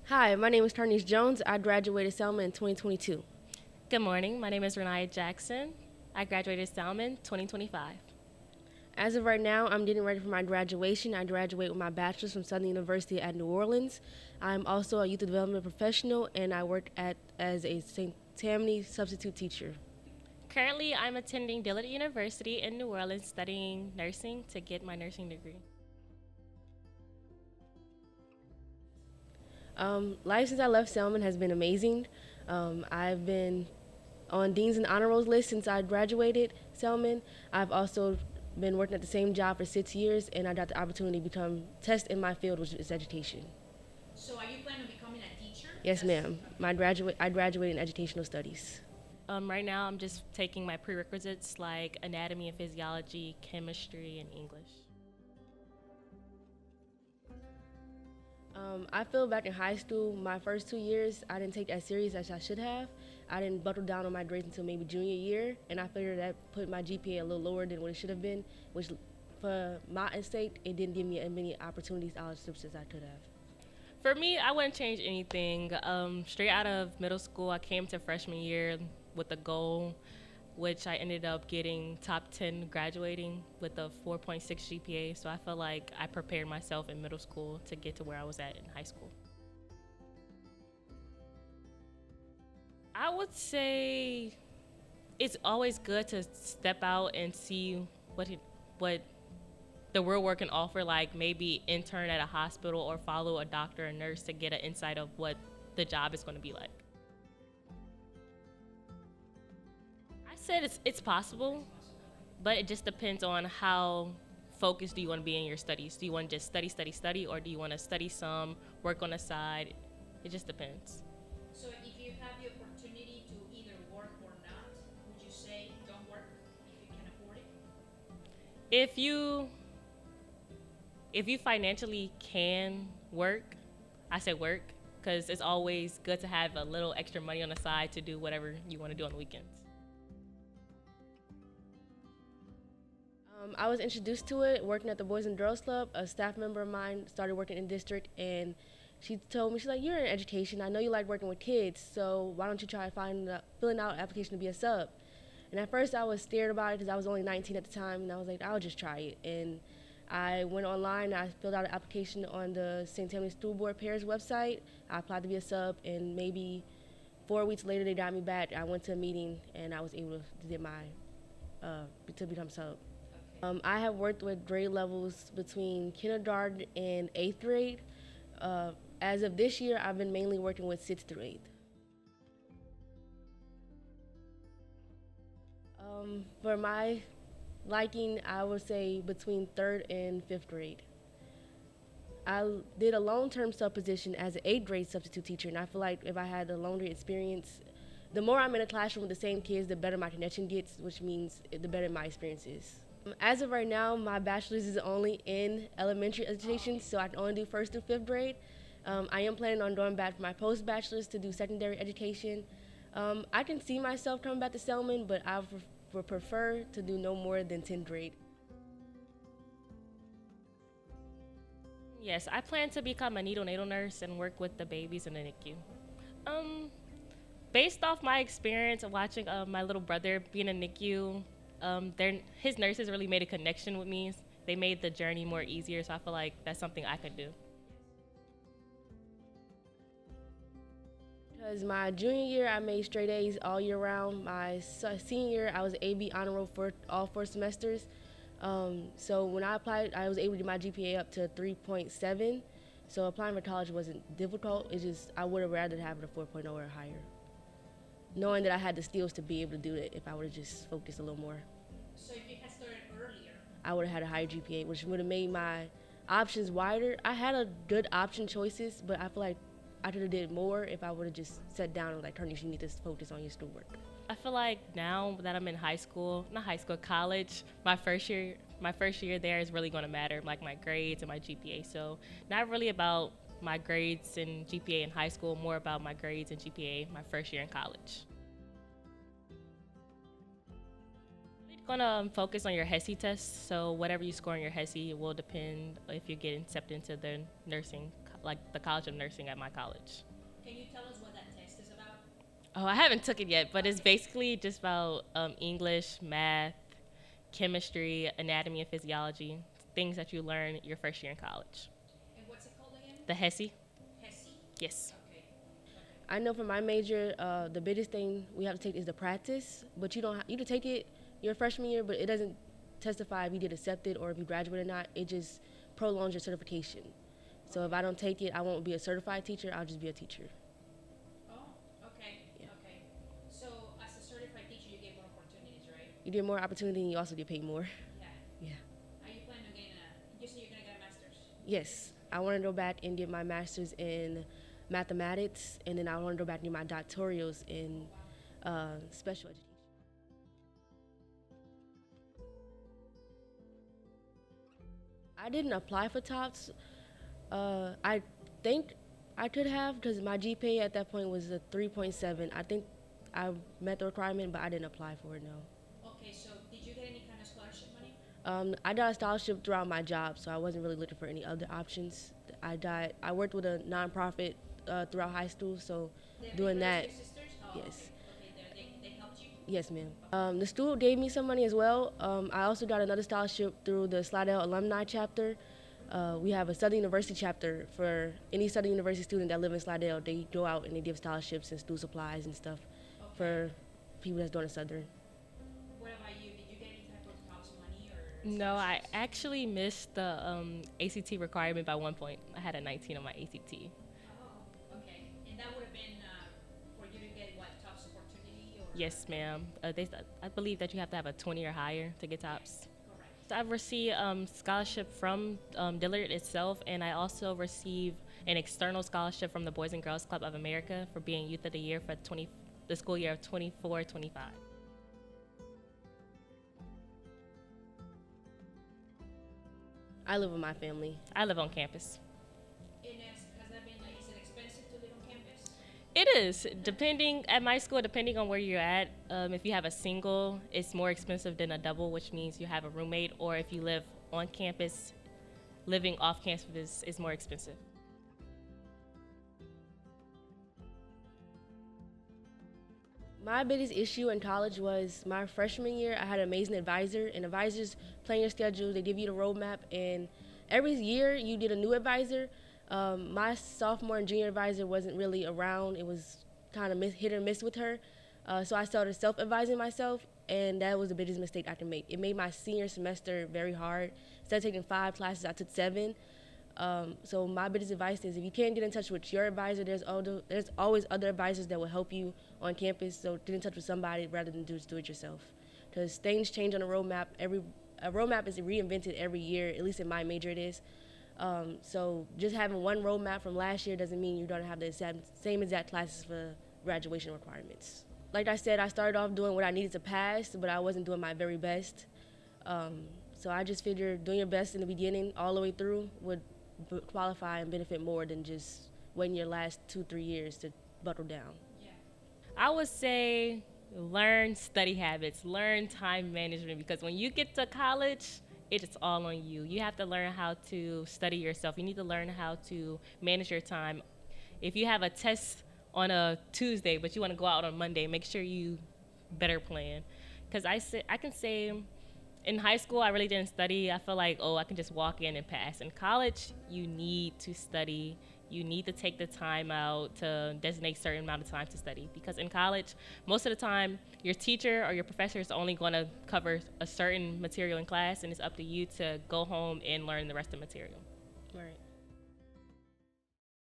Hi, my name is Carnise Jones. I graduated Selma in 2022. Good morning. My name is Reniyah Jackson. I graduated Salmon 2025. As of right now, I'm getting ready for my graduation. I graduate with my bachelor's from Southern University at New Orleans. I'm also a youth development professional, and I work as a St. Tammany substitute teacher. Currently, I'm attending Dillard University in New Orleans studying nursing to get my nursing degree. Life since I left Selman has been amazing. I've been on Dean's and Honor Rolls list since I graduated Selman. I've also been working at the same job for 6 years, and I got the opportunity to become test in my field, which is education. So are you planning on becoming a teacher? Yes, ma'am. I graduated in educational studies. Right now, I'm just taking my prerequisites like anatomy and physiology, chemistry, and English. I feel back in high school, my first 2 years, I didn't take as serious as I should have. I didn't buckle down on my grades until maybe junior year, and I figured that put my GPA a little lower than what it should have been, which for my sake, it didn't give me as many opportunities, scholarships as I could have. For me, I wouldn't change anything. Straight out of middle school, I came to freshman year with a goal, which I ended up getting top 10 graduating with a 4.6 GPA. So I felt like I prepared myself in middle school to get to where I was at in high school. I would say it's always good to step out and see what the real world can offer, like maybe intern at a hospital or follow a doctor or nurse to get an insight of what the job is going to be like. I said it's possible, but it just depends on how focused do you want to be in your studies. Do you want to just study, study, study, or do you want to study some, work on the side? It just depends. So if you have the opportunity to either work or not, would you say don't work if you can afford it? If you if you financially can work, I say work because it's always good to have a little extra money on the side to do whatever you want to do on the weekends. I was introduced to it working at the Boys and Girls Club. A staff member of mine started working in the district, and she told me, she's like, "You're in education. I know you like working with kids, so why don't you try filling out an application to be a sub?" And at first, I was scared about it because I was only 19 at the time, and I was like, "I'll just try it." And I went online. I filled out an application on the St. Tammany School Board Pairs website. I applied to be a sub, and maybe 4 weeks later, they got me back. I went to a meeting, and I was able to get my to become sub. I have worked with grade levels between kindergarten and eighth grade. As of this year, I've been mainly working with sixth through eighth. For my liking, I would say between third and fifth grade. I did a long-term sub position as an eighth grade substitute teacher, and I feel like if I had a longer experience, the more I'm in a classroom with the same kids, the better my connection gets, which means the better my experience is. As of right now, my bachelor's is only in elementary education, so I can only do first through fifth grade. I am planning on going back for my post-bachelor's to do secondary education. I can see myself coming back to Selman, but I would prefer to do no more than 10th grade. Yes, I plan to become a neonatal nurse and work with the babies in the NICU. Um, Based off my experience of watching my little brother be in a NICU, his nurses really made a connection with me. They made the journey more easier, so I feel like that's something I could do. Because my junior year, I made straight A's all year round. My senior year, I was AB honor roll for all 4 semesters. So when I applied, I was able to get my GPA up to 3.7. So applying for college wasn't difficult. It's just I would have rather have it a 4.0 or higher, knowing that I had the skills to be able to do it if I would have just focused a little more. So if you had started earlier, I would have had a higher GPA, which would have made my options wider. I had a good option choices, but I feel like I could have did more if I would have just sat down and like, Turney, you need to focus on your schoolwork. I feel like now that I'm in high school, not high school, college, my first year there is really going to matter, like my grades and my GPA. So not really about my grades and GPA in high school, more about my grades and GPA my first year in college. Going to focus on your HESI test. So whatever you score on your HESI will depend if you get accepted into the nursing like the College of Nursing at my college. Can you tell us what that test is about? Oh, I haven't took it yet, but it's basically just about English, math, chemistry, anatomy, and physiology, things that you learn your first year in college. And what's it called again? The HESI? HESI? Yes. Okay. I know for my major, the biggest thing we have to take is the practice, but you can take it your freshman year, but it doesn't testify if you did accept it or if you graduate or not. It just prolongs your certification. So if I don't take it, I won't be a certified teacher. I'll just be a teacher. Oh, okay. Yeah. Okay. So as a certified teacher, you get more opportunities, right? You get more opportunity and you also get paid more. Yeah. Yeah. Are you planning on getting you said you're going to get a master's? Yes, I want to go back and get my master's in mathematics, and then I want to go back and get my doctorals in special education. I didn't apply for TOPS. I think I could have because my GPA at that point was a 3.7. I think I met the requirement, but I didn't apply for it, no. Okay, so did you get any kind of scholarship money? I got a scholarship throughout my job, so I wasn't really looking for any other options. I worked with a nonprofit throughout high school, so doing that, Sisters? Oh, yes. Okay, they helped you? Yes, ma'am. The school gave me some money as well. I also got another scholarship through the Slidell Alumni chapter. We have a Southern University chapter for any Southern University student that live in Slidell. They go out and they give scholarships and school supplies and stuff for people that's doing a Southern. What about you? Did you get any type of TOPS money or No, I scholarships? actually missed the ACT requirement by 1 point. I had a 19 on my ACT. Oh, okay. And that would have been for you to get what, TOPS opportunity or? Yes, ma'am. I believe that you have to have a 20 or higher to get TOPS. Correct. So I've received scholarship from Dillard itself, and I also received an external scholarship from the Boys and Girls Club of America for being Youth of the Year for the school year of 24-25. I live with my family. I live on campus. And has that been like, is it expensive to live on campus? It is, at my school, depending on where you're at. If you have a single, it's more expensive than a double, which means you have a roommate, or if you live on campus, living off campus is more expensive. My biggest issue in college was my freshman year. I had an amazing advisor, and advisors plan your schedule. They give you the roadmap, and every year you get a new advisor. My sophomore and junior advisor wasn't really around. It was kind of hit or miss with her. So I started self-advising myself, and that was the biggest mistake I could make. It made my senior semester very hard. Instead of taking 5 classes, I took 7. So my biggest advice is if you can't get in touch with your advisor, there's always other advisors that will help you on campus. So get in touch with somebody rather than just do it yourself. Because things change on a roadmap. A roadmap is reinvented every year, at least in my major it is. So just having one roadmap from last year doesn't mean you're going to have the same exact classes for graduation requirements. Like I said, I started off doing what I needed to pass, but I wasn't doing my very best. So I just figured doing your best in the beginning all the way through would qualify and benefit more than just waiting your last 2-3 years to buckle down. Yeah. I would say learn study habits, learn time management, because when you get to college, it's all on you. You have to learn how to study yourself. You need to learn how to manage your time. If you have a test on a Tuesday, but you want to go out on Monday, make sure you better plan. Because I can say in high school, I really didn't study. I feel like, I can just walk in and pass. In college, you need to study. You need to take the time out to designate a certain amount of time to study. Because in college, most of the time, your teacher or your professor is only going to cover a certain material in class, and it's up to you to go home and learn the rest of the material. Right.